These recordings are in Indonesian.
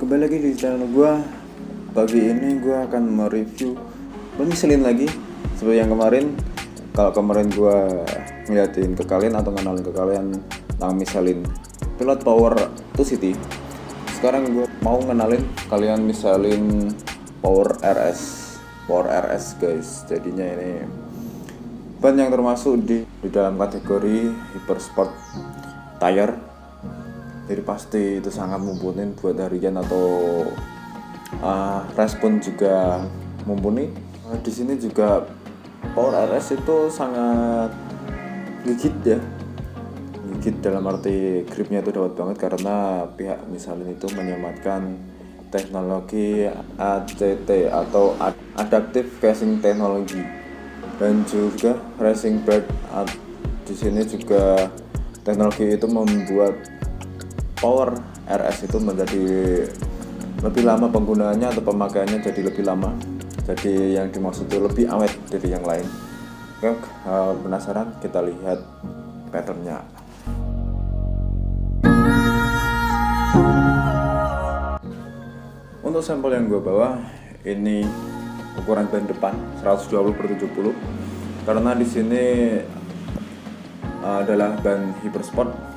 kembali lagi di channel gue. Pagi ini gue akan mereview ban Michelin lagi seperti yang kemarin. Kalau kemarin gue ngeliatin ke kalian atau ngenalin ke kalian tentang Michelin Pilot Power 2 City, sekarang gue mau ngenalin kalian Michelin Power RS guys. Jadinya ini ban yang termasuk di dalam kategori hypersport tire. Jadi pasti itu sangat mumpuni buat harian atau respon juga mumpuni. Di sini juga Power RS itu sangat gigit ya. Gigit dalam arti gripnya itu dapat banget karena pihak Michelin itu menyematkan teknologi ACT atau Adaptive Casing Technology, dan juga racing brake. Di sini juga teknologi itu membuat Power RS itu menjadi lebih lama penggunaannya atau pemakaiannya, jadi lebih lama. Jadi yang dimaksud itu lebih awet dari yang lain. Oke, penasaran? Kita lihat patternnya. Untuk sampel yang gue bawa ini ukuran ban depan 120/70 karena di sini adalah ban hypersport.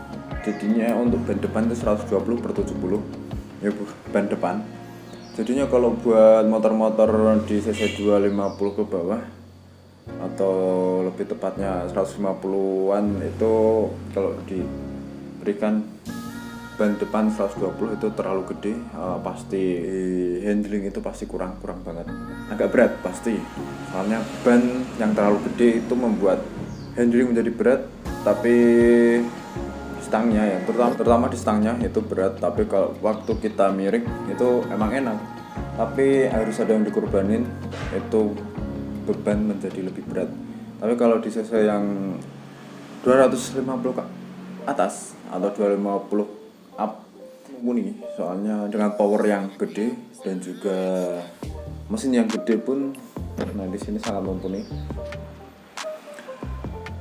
Jadinya untuk ban depan itu 120/70 ya ban depan. Jadinya kalau buat motor-motor di cc 250 ke bawah atau lebih tepatnya 150-an itu kalau diberikan ban depan 120 itu terlalu gede, pasti handling itu pasti kurang banget, agak berat pasti. Soalnya ban yang terlalu gede itu membuat handling menjadi berat, tapi stangnya ya, terutama di stangnya itu berat. Tapi kalau waktu kita miring itu emang enak, tapi harus ada yang dikorbanin, itu beban menjadi lebih berat. Tapi kalau di cc yang 250 ke atas atau 250 up mumpuni, soalnya dengan power yang gede dan juga mesin yang gede pun, nah di sini sangat mumpuni.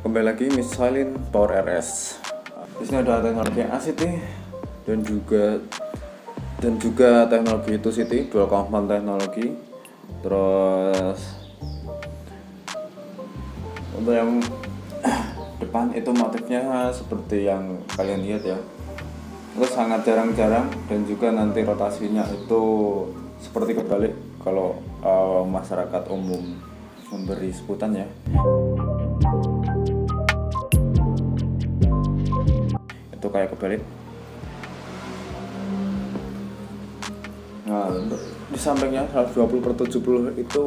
Kembali lagi Michelin Power RS. Di sini ada teknologi ACT dan juga teknologi 2 City, dual compound teknologi. Terus untuk yang depan itu motifnya seperti yang kalian lihat ya. Terus sangat jarang-jarang, dan juga nanti rotasinya itu seperti kebalik kalau masyarakat umum memberi sebutan ya. Itu kayak kebalik. Nah, untuk di sampingnya 120/70 itu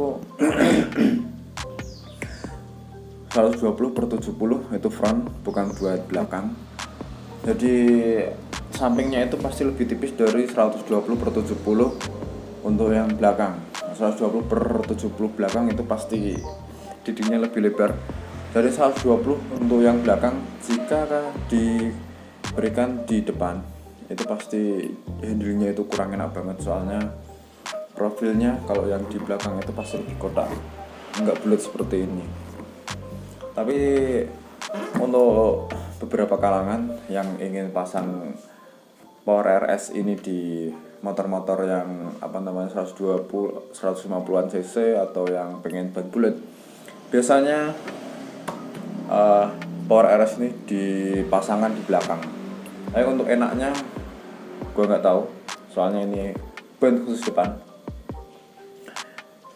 120/70 itu front, bukan buat belakang. Jadi sampingnya itu pasti lebih tipis dari 120/70 untuk yang belakang. 120/70 belakang itu pasti dindingnya lebih lebar dari 120 untuk yang belakang. Jika diberikan di depan itu pasti handlingnya itu kurang enak banget, soalnya profilnya kalau yang di belakang itu pasti lebih kotak, nggak bulat seperti ini. Tapi untuk beberapa kalangan yang ingin pasang Power RS ini di motor-motor yang 150-an cc atau yang pengen ban bulat, biasanya Power RS ini dipasangkan di belakang. Tapi untuk enaknya gue nggak tahu, soalnya ini ban khusus depan.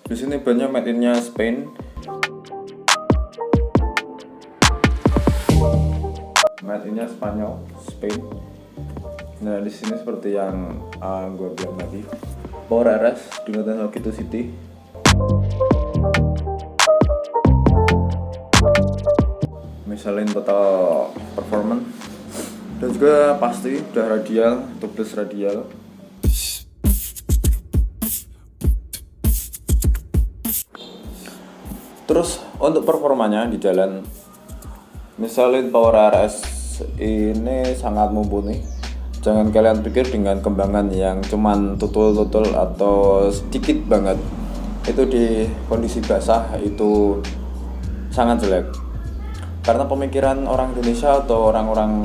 Di sini bannya made in-nya Spain. Made in-nya Spanyol, Spain. Nah, di sini seperti yang gue bilang tadi, Power RS dengan teknologi 2 City. Michelin Total Performance, dan juga pasti udah radial, tubeless radial. Terus untuk performanya di jalan, Michelin Power RS ini sangat mumpuni. Jangan kalian pikir dengan kembangan yang cuman tutul-tutul atau sedikit banget, itu di kondisi basah itu sangat jelek. Karena pemikiran orang Indonesia atau orang-orang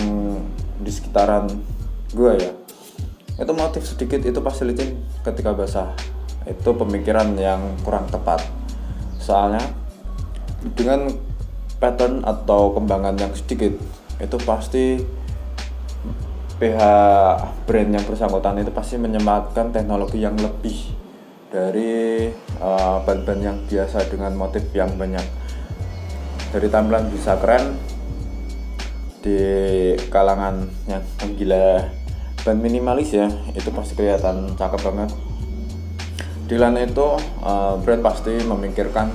di sekitaran gue ya, itu motif sedikit itu pasti licin ketika basah. Itu pemikiran yang kurang tepat. Soalnya dengan pattern atau kembangan yang sedikit itu pasti pihak brand yang bersangkutan itu pasti menyematkan teknologi yang lebih dari ban-ban yang biasa dengan motif yang banyak. Dari tampilan bisa keren di kalangan yang gila ban minimalis ya, itu pasti kelihatan cakep banget. Di lain itu brand pasti memikirkan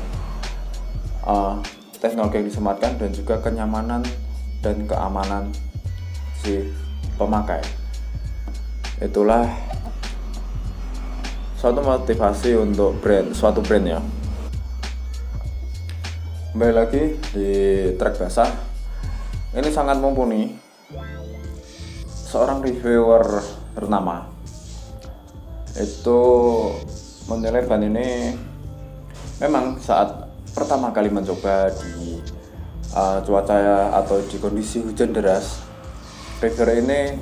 teknologi yang disematkan dan juga kenyamanan dan keamanan si pemakai. Itulah suatu motivasi untuk suatu brand ya. Kembali lagi di trek basah, ini sangat mumpuni. Seorang reviewer ternama itu menilai ban ini memang saat pertama kali mencoba di cuaca atau di kondisi hujan deras, reviewer ini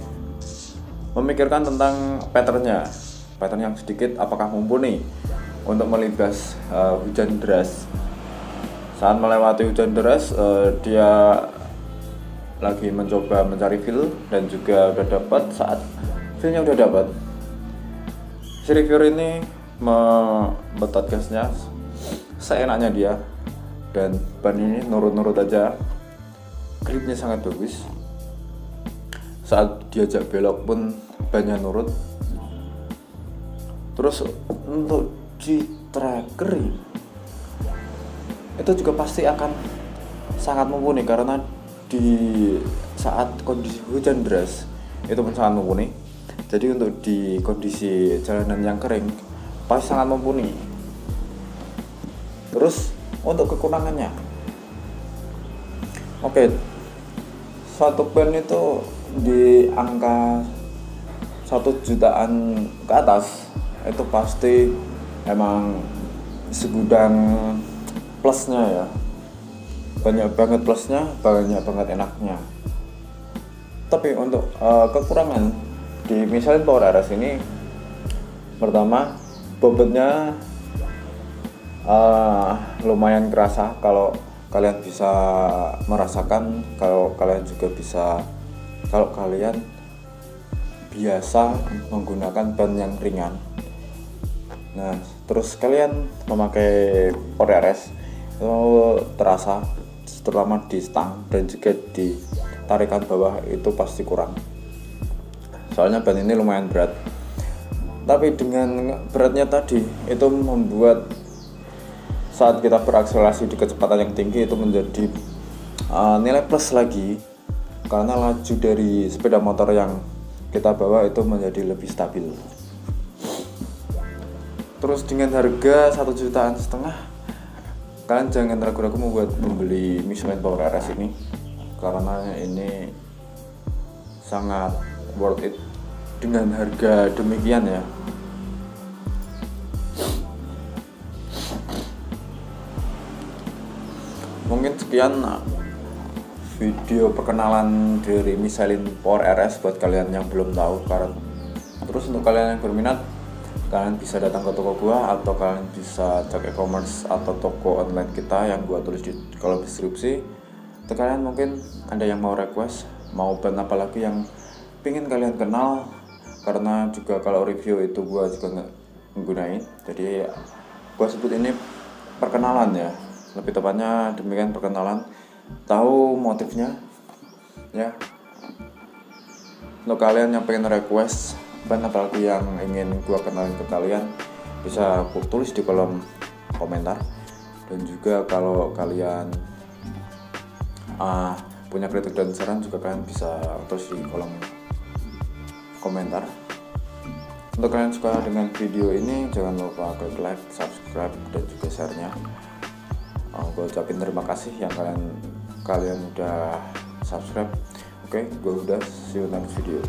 memikirkan tentang pattern yang sedikit apakah mumpuni untuk melibas hujan deras. Saat melewati hujan deras, dia lagi mencoba mencari feel dan juga udah dapat. Saat feelnya udah dapat, si reviewer ini membetot gasnya seenaknya dia, dan ban ini nurut-nurut aja. Gripnya sangat bagus. Saat diajak belok pun bannya nurut. Terus untuk di tracker itu juga pasti akan sangat mumpuni, karena di saat kondisi hujan deras itu pun sangat mumpuni. Jadi untuk di kondisi jalanan yang kering pasti sangat mumpuni. Terus untuk kekurangannya, satu ban itu di angka 1 jutaan ke atas itu pasti emang segudang plusnya ya, banyak banget plusnya, banyak banget enaknya. Tapi untuk kekurangan di misalnya Power RS ini, pertama bobotnya lumayan kerasa. Kalau kalian bisa merasakan, kalau kalian biasa menggunakan ban yang ringan, nah terus kalian memakai Power RS itu terasa, terutama di stang dan juga di tarikan bawah itu pasti kurang. Soalnya ban ini lumayan berat. Tapi dengan beratnya tadi itu membuat saat kita berakselerasi di kecepatan yang tinggi itu menjadi nilai plus lagi, karena laju dari sepeda motor yang kita bawa itu menjadi lebih stabil. Terus dengan harga 1,5 jutaan, kalian jangan ragu-ragu membuat membeli Michelin Power RS ini, karena ini sangat worth it dengan harga demikian ya. Mungkin sekian video perkenalan dari Michelin Power RS buat kalian yang belum tahu. Terus untuk kalian yang berminat, kalian bisa datang ke toko gua, atau kalian bisa cek e-commerce atau toko online kita yang gua tulis di kolom deskripsi. Untuk kalian mungkin ada yang mau request, mau ban apa lagi yang pingin kalian kenal, karena juga kalau review itu gua juga nggak menggunain, jadi gua sebut ini perkenalan ya, lebih tepatnya demikian, perkenalan, tahu motifnya ya. Untuk kalian yang pengen request ban apalagi yang ingin gua kenalin ke kalian, bisa tulis di kolom komentar. Dan juga kalau kalian punya kritik dan saran juga kalian bisa tulis di kolom komentar. Untuk kalian suka dengan video ini, jangan lupa klik like, subscribe, dan juga share-nya. Gue ucapin terima kasih yang kalian udah subscribe. Oke, gue udah, see you next video.